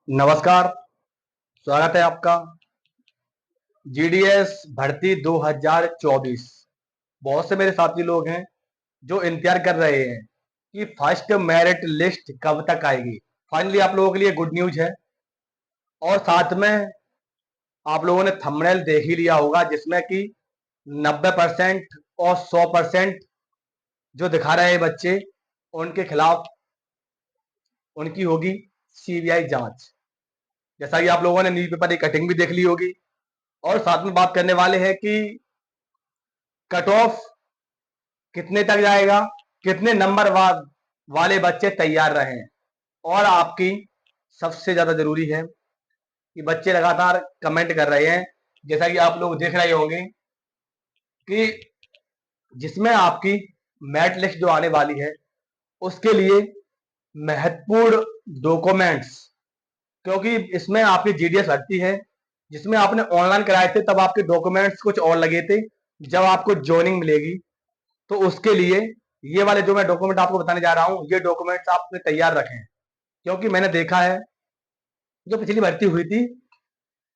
नमस्कार। स्वागत है आपका जीडीएस भर्ती 2024। बहुत से मेरे साथी लोग हैं जो इंतजार कर रहे हैं कि फर्स्ट मेरिट लिस्ट कब तक आएगी। फाइनली आप लोगों के लिए गुड न्यूज है। और साथ में आप लोगों ने थंबनेल देख ही लिया होगा जिसमें कि 90% और 100% जो दिखा रहे हैं बच्चे, उनके खिलाफ उनकी होगी सीबीआई जांच। जैसा कि आप लोगों ने न्यूज़पेपर की कटिंग भी देख ली होगी। और साथ में बात करने वाले हैं कि कट ऑफ कितने तक जाएगा, कितने नंबर वाले बच्चे तैयार रहे। और आपकी सबसे ज्यादा जरूरी है कि बच्चे लगातार कमेंट कर रहे हैं, जैसा कि आप लोग देख रहे होंगे कि जिसमें आपकी मेरिट लिस्ट जो आने वाली है उसके लिए महत्वपूर्ण डॉक्यूमेंट्स, क्योंकि इसमें आपकी जीडीएस भर्ती है जिसमें आपने ऑनलाइन कराए थे, तब आपके डॉक्यूमेंट्स कुछ और लगे थे। जब आपको ज्वाइनिंग मिलेगी तो उसके लिए ये वाले जो मैं डॉक्यूमेंट आपको बताने जा रहा हूं, ये डॉक्यूमेंट्स आपने तैयार रखें। क्योंकि मैंने देखा है जो पिछली भर्ती हुई थी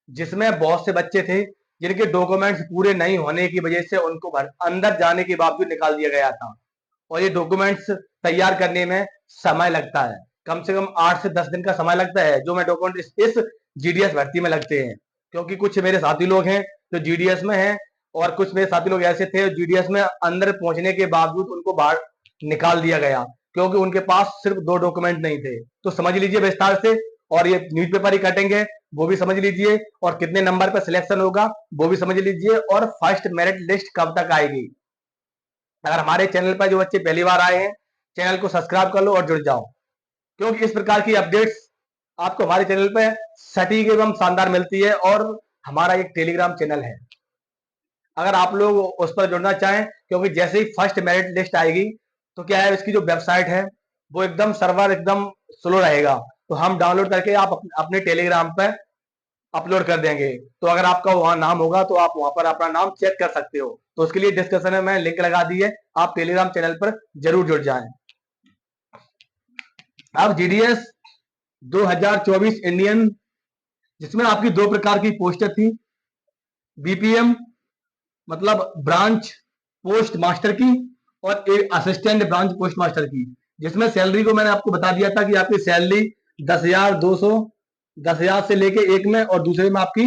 जिसमें बहुत से बच्चे थे जिनके डॉक्यूमेंट्स पूरे नहीं होने की वजह से उनको अंदर जाने के बावजूद निकाल दिया गया था। और ये डॉक्यूमेंट्स तैयार करने में समय लगता है, कम से कम 8 से 10 दिन का समय लगता है जो मैं डॉक्यूमेंट इस जीडीएस भर्ती में लगते हैं। क्योंकि कुछ मेरे साथी लोग हैं जो जीडीएस में हैं और कुछ मेरे साथी लोग ऐसे थे जीडीएस में अंदर पहुंचने के बावजूद उनको बाहर निकाल दिया गया क्योंकि उनके पास सिर्फ 2 डॉक्यूमेंट नहीं थे। तो समझ लीजिए विस्तार से, और ये न्यूज़पेपर ही कटेंगे वो भी समझ लीजिए, और कितने नंबर पर सिलेक्शन होगा वो भी समझ लीजिए, और फर्स्ट मेरिट लिस्ट कब तक आएगी। अगर हमारे चैनल पर जो बच्चे पहली बार आए हैं, चैनल को सब्सक्राइब कर लो और जुड़ जाओ, क्योंकि इस प्रकार की अपडेट्स आपको हमारे चैनल पर सटीक एवं शानदार मिलती है। और हमारा एक टेलीग्राम चैनल है, अगर आप लोग उस पर जुड़ना चाहें, क्योंकि जैसे ही फर्स्ट मेरिट लिस्ट आएगी तो क्या है, इसकी जो वेबसाइट है वो एकदम सर्वर एकदम स्लो रहेगा, तो हम डाउनलोड करके आप अपने टेलीग्राम पर अपलोड कर देंगे। तो अगर आपका वहां नाम होगा तो आप वहां पर अपना नाम चेक कर सकते हो। तो उसके लिए डिस्कशन में मैं लिंक लगा दी है, आप टेलीग्राम चैनल पर जरूर जुड़ जाएं। अब जीडीएस 2024 इंडियन, जिसमें आपकी 2 प्रकार की पोस्टर थी, बीपीएम मतलब ब्रांच पोस्ट मास्टर की, और एक असिस्टेंट ब्रांच पोस्ट मास्टर की, जिसमें सैलरी को मैंने आपको बता दिया था कि आपकी सैलरी 10,200, 10,000 से लेके एक में, और दूसरे में आपकी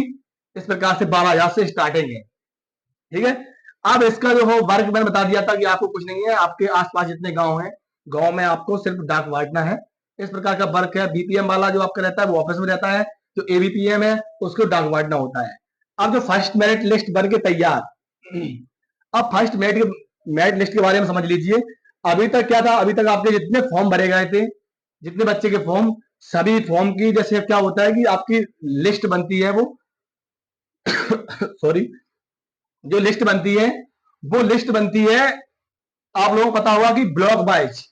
इस प्रकार से 12,000 से स्टार्टिंग है। ठीक है। अब इसका जो हो वर्क मैंने बता दिया था कि आपको कुछ नहीं है, आपके आसपास जितने गांव हैं, गांव में आपको सिर्फ डाक बांटना है। इस प्रकार का वर्क है। बीपीएम वाला जो आपका रहता है वो ऑफिस में रहता है, जो एबीपीएम है उसको डाक बांटना होता है। अब जो फर्स्ट मेरिट लिस्ट बन के तैयार, अब फर्स्ट मेरिट लिस्ट के बारे में समझ लीजिए। अभी तक क्या था, अभी तक आपके जितने फॉर्म भरे गए थे, जितने बच्चे के फॉर्म, सभी फॉर्म की जैसे क्या होता है कि आपकी लिस्ट बनती है वो सॉरी, जो लिस्ट बनती है वो लिस्ट बनती है, आप लोगों को पता होगा कि ब्लॉक वाइज।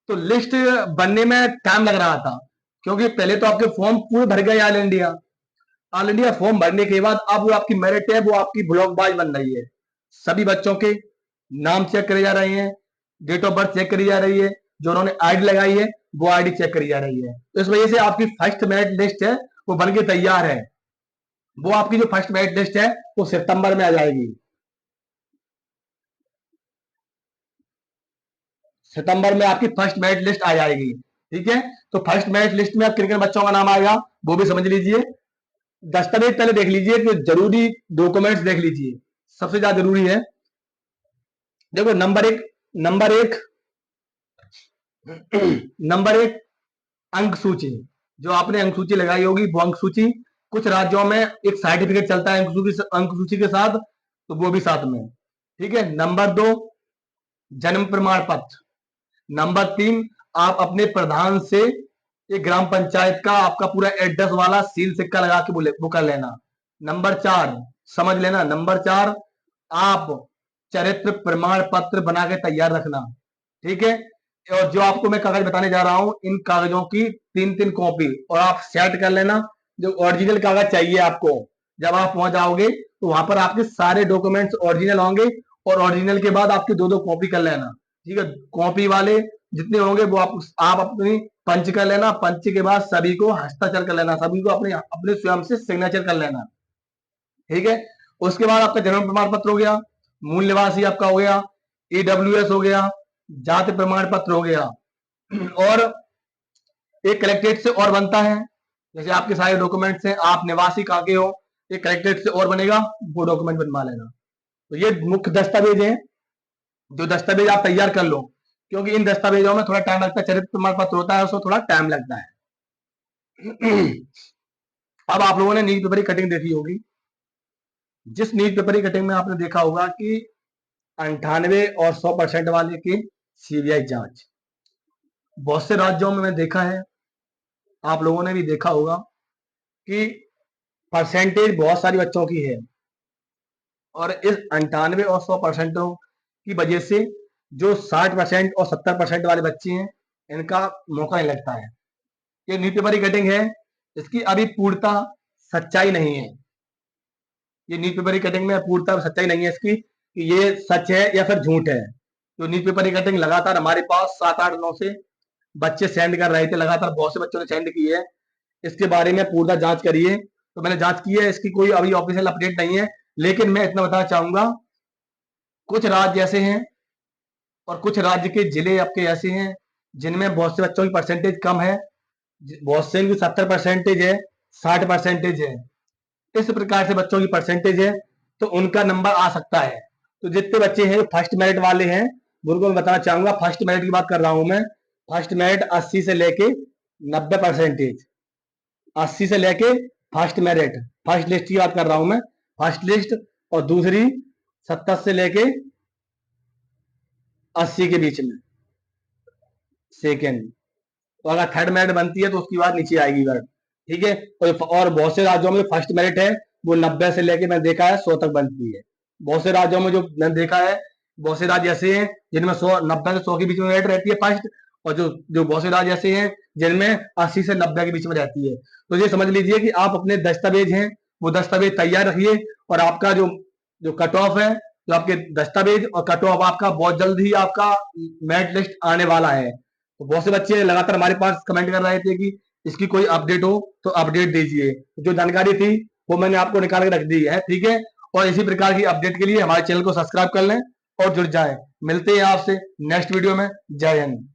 तो लिस्ट बनने में टाइम लग रहा था क्योंकि पहले तो आपके फॉर्म पूरे भर गए ऑल इंडिया फॉर्म भरने के बाद अब वो आपकी मेरिट है वो आपकी ब्लॉक वाइज बन रही है। सभी बच्चों के नाम चेक करे जा रहे हैं, डेट ऑफ बर्थ चेक करी जा रही है, जो उन्होंने आईडी लगाई है वो आईडी चेक करी जा रही है। तो इस वजह से आपकी फर्स्ट मेरिट लिस्ट है वो बन के तैयार है। वो आपकी जो फर्स्ट मेरिट लिस्ट है वो सितंबर में आ जाएगी। सितंबर में आपकी फर्स्ट मेरिट लिस्ट आ जाएगी। ठीक है। तो फर्स्ट मेरिट लिस्ट में अब किन किन बच्चों का नाम आएगा वो भी समझ लीजिए। दस्तावेज पहले देख लीजिए कि जरूरी डॉक्यूमेंट्स देख लीजिए, सबसे ज्यादा जरूरी है। देखो नंबर एक नंबर एक अंक सूची, जो आपने अंक सूची लगाई होगी वो अंक सूची, कुछ राज्यों में एक सर्टिफिकेट चलता है अंक सूची के साथ, तो वो भी साथ में। ठीक है। नंबर 2 जन्म प्रमाण पत्र। नंबर 3 आप अपने प्रधान से एक ग्राम पंचायत का आपका पूरा एड्रेस वाला सील सिक्का लगा के वो कर लेना। नंबर 4 समझ लेना, नंबर 4 आप चरित्र प्रमाण पत्र बना के तैयार रखना। ठीक है। और जो आपको मैं कागज बताने जा रहा हूं, इन कागजों की 3-3 कॉपी और आप सेट कर लेना। जो ओरिजिनल कागज चाहिए आपको, जब आप पहुंच जाओगे तो वहां पर आपके सारे डॉक्यूमेंट्स ओरिजिनल होंगे, और ओरिजिनल के बाद आपकी 2-2 कॉपी कर लेना। ठीक है। कॉपी वाले जितने होंगे वो आप अपनी पंच कर लेना। पंच के बाद सभी को हस्ताक्षर कर लेना, सभी को अपने अपने स्वयं से सिग्नेचर कर लेना, ठीक है। उसके बाद आपका जन्म प्रमाण पत्र हो गया, मूल निवासी आपका हो गया, EWS हो गया, जाति प्रमाण पत्र हो गया, और एक कलेक्ट्रेट से और बनता है। जैसे आपके सारे डॉक्यूमेंट्स हैं, आप निवासी कहाँ के हो, एक कलेक्ट्रेट से और बनेगा, वो डॉक्यूमेंट बनवा लेना। तो ये मुख्य दस्तावेज हैं जो दस्तावेज आप तैयार कर लो, क्योंकि इन दस्तावेजों में थोड़ा टाइम लगता है। चरित्र प्रमाण पत्र होता है, उसको थोड़ा टाइम लगता है। अब आप लोगों ने न्यूज पेपर की कटिंग देखी होगी। जिस न्यूज पेपर की कटिंग में आपने देखा होगा कि 98 और 100% वाले की CBI जांच, बहुत से राज्यों में मैं देखा है, आप लोगों ने भी देखा होगा कि परसेंटेज बहुत सारी बच्चों की है, और इस 98 और 100% की वजह से जो 60% और 70% वाले बच्चे हैं, इनका मौका नहीं लगता है। ये न्यूज पेपर की कटिंग है, इसकी अभी पूर्णतः सच्चाई नहीं है। ये न्यूज पेपर की कटिंग में पूर्णतः सच्चाई नहीं है इसकी, कि ये सच है या फिर झूठ है। तो न्यूज पेपर की कटिंग लगातार हमारे पास 7, 8, 9 से बच्चे सेंड कर रहे थे, लगातार बहुत से बच्चों ने सेंड की है। इसके बारे में पूरा जांच करिए। तो मैंने जांच की है, इसकी कोई अभी ऑफिशियल अपडेट नहीं है, लेकिन मैं इतना बताना चाहूंगा, कुछ राज्य ऐसे हैं और कुछ राज्य के जिले आपके ऐसे हैं जिनमें बहुत से बच्चों की परसेंटेज कम है, बहुत से की 70% है, 60% है। इस प्रकार से बच्चों की परसेंटेज है, तो उनका नंबर आ सकता है। तो जितने बच्चे हैं फर्स्ट मेरिट वाले हैं, उनको मैं बताना चाहूंगा, फर्स्ट मेरिट की बात कर रहा हूं मैं। फर्स्ट मेरिट 80 से लेके 90%, 80 से लेके फर्स्ट मेरिट, फर्स्ट लिस्ट की बात कर रहा हूं मैं, फर्स्ट लिस्ट, और दूसरी 70 से लेके 80 के बीच में सेकेंड। तो अगर थर्ड मेरिट बनती है तो उसकी बात नीचे आएगी वर्ड, ठीक है। और बहुत से राज्यों में फर्स्ट मेरिट है वो 90 से लेके मैंने देखा है 100 तक बनती है। बहुत से राज्यों में जो मैंने देखा है, बहुत से राज्य ऐसे हैं जिनमें 90 से 100 के बीच में मेरिट रहती है फर्स्ट, और जो बहुत से राज्य ऐसे हैं जिनमें 80 से 90 के बीच में रहती है। तो ये समझ लीजिए कि आप अपने दस्तावेज हैं वो दस्तावेज तैयार रखिए, और आपका जो जो कट ऑफ है, जो आपके दस्तावेज और कट ऑफ आपका बहुत जल्द ही आपका मेरिट लिस्ट आने वाला है। तो बहुत से बच्चे लगातार हमारे पास कमेंट कर रहे थे कि इसकी कोई अपडेट हो तो अपडेट दीजिए। जो जानकारी थी वो मैंने आपको निकाल के रख दी है, ठीक है। और इसी प्रकार की अपडेट के लिए हमारे चैनल को सब्सक्राइब कर लें और जुड़ जाएं। मिलते हैं आपसे नेक्स्ट वीडियो में। जय हिंद।